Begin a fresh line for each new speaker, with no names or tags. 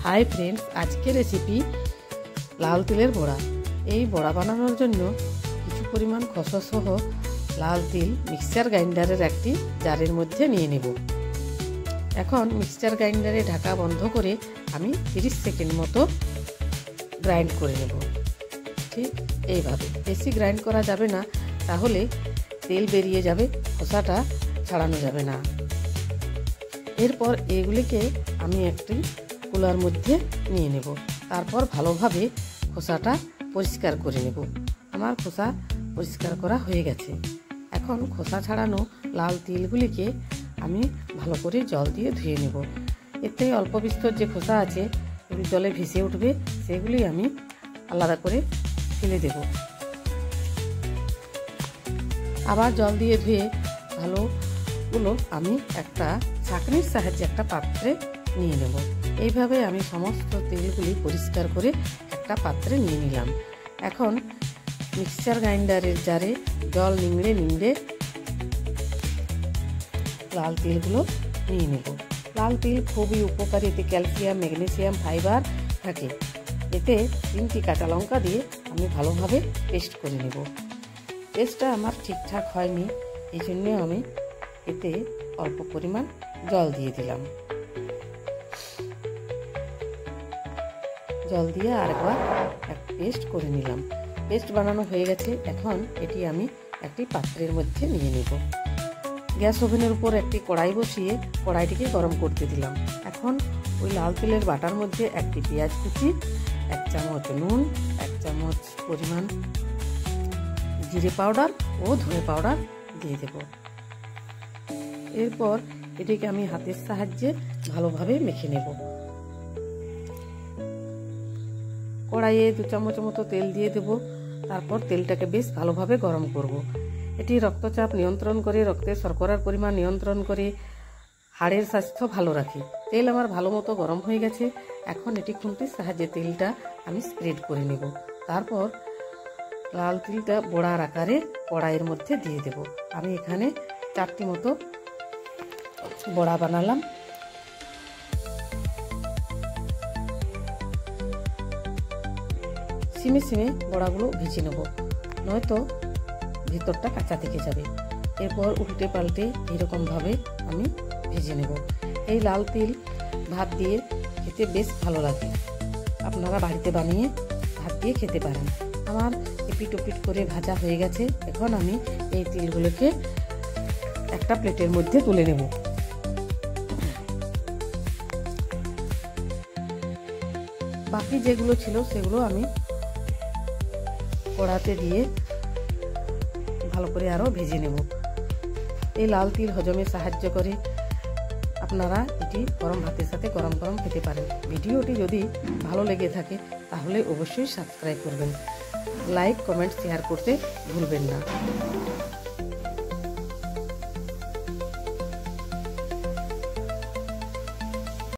Hi friends, আজকে recipe লাল তিলের বড়া। এই বড়া বানানোর জন্য কিছু পরিমাণ খোসা সহ লাল তিল মিক্সচার গ্রাইন্ডারের একটি জারের মধ্যে নিয়ে নেব। এখন মিক্সচার গ্রাইন্ডারে ঢাকা বন্ধ করে আমি 30 সেকেন্ড মতো গ্রাইন্ড করে নেব। ঠিক এইভাবে, বেশি গ্রাইন্ড করা যাবে না, তাহলে তেল বেরিয়ে যাবে, খোসাটা ছাড়ানো যাবে না। এরপর এগুলিকে আমি একটি কুলার মধ্যে নিয়ে নেব। তারপর ভালোভাবে খোসাটা পরিষ্কার করে নেব। আমার খোসা পরিষ্কার করা হয়ে গেছে। এখন খোসা ছাড়ানো লাল তিলগুলিকে আমি ভালো করে জল দিয়ে ধুয়ে নেব। এতে অল্প বিস্তর যে খোসা আছে এগুলি জলে ভেসে উঠবে, সেগুলি আমি আলাদা করে ফেলে দেব। আবার জল দিয়ে ধুয়ে ভালোগুলো আমি একটা ছাঁকনির সাহায্যে একটা পাত্রে নিয়ে নেব। এইভাবে আমি সমস্ত তেলগুলি পরিষ্কার করে একটা পাত্রে নিয়ে নিলাম। এখন মিক্সচার গ্রাইন্ডারের জারে জল নিংড়ে লাল তিলগুলো নিয়ে নেব। লাল তিল খুবই উপকারী, এতে ক্যালসিয়াম, ম্যাগনেসিয়াম, ফাইবার থাকে। এতে 3টি কাঁচা লঙ্কা দিয়ে আমি ভালোভাবে পেস্ট করে নেব। পেস্টটা আমার ঠিকঠাক হয়নি, এই জন্য আমি এতে অল্প পরিমাণ জল দিয়ে দিলাম। জল দিয়ে আরেকবার পেস্ট করে নিলাম। পেস্ট বানানো হয়ে গেছে। এখন এটি আমি একটি পাত্রের মধ্যে নিয়ে নেব। গ্যাস ওভেনের উপর একটি কড়াই বসিয়ে কড়াইটিকে গরম করতে দিলাম। এখন ওই লাল তিলের বাটার মধ্যে একটি পেঁয়াজ কুচি, 1 চামচ নুন, 1 চামচ পরিমাণ জিরে পাউডার ও ধনে পাউডার দিয়ে দেব। এরপর এটিকে আমি হাতের সাহায্যে ভালোভাবে মেখে নেব। কড়াইয়ে 2 চামচ মতো তেল দিয়ে দেব। তারপর তেলটাকে বেশ ভালোভাবে গরম করব। এটি রক্তচাপ নিয়ন্ত্রণ করে, রক্তে শর্করার পরিমাণ নিয়ন্ত্রণ করে, হাড়ের স্বাস্থ্য ভালো রাখে। তেল আমার ভালো মতো গরম হয়ে গেছে। এখন এটি খুন্তির সাহায্যে তেলটা আমি স্প্রেড করে নেব। তারপর লাল তিলটা বড়ার আকারে কড়াইয়ের মধ্যে দিয়ে দেব। আমি এখানে 4টি মতো বড়া বানালাম। সিমে সিমে বড়াগুলো ভেজে নেব, নয়তো ভিতরটা কাঁচা থেকে যাবে। এরপর উল্টে পাল্টে এরকমভাবে আমি ভেজে নেব। এই লাল তিল ভাত দিয়ে খেতে বেশ ভালো লাগে। আপনারা বাড়িতে বানিয়ে ভাত দিয়ে খেতে পারেন। আমার এপিট ওপিট করে ভাজা হয়ে গেছে। এখন আমি এই তিলগুলোকে একটা প্লেটের মধ্যে তুলে নেব। বাকি যেগুলো ছিল সেগুলো আমি কড়াতে দিয়ে ভালো করে আরও ভেজে নেব। এই লাল তিল হজমে সাহায্য করে। আপনারা এটি গরম ভাতের সাথে গরম গরম খেতে পারেন। ভিডিওটি যদি ভালো লেগে থাকে তাহলে অবশ্যই সাবস্ক্রাইব করবেন। লাইক, কমেন্ট, শেয়ার করতে ভুলবেন না।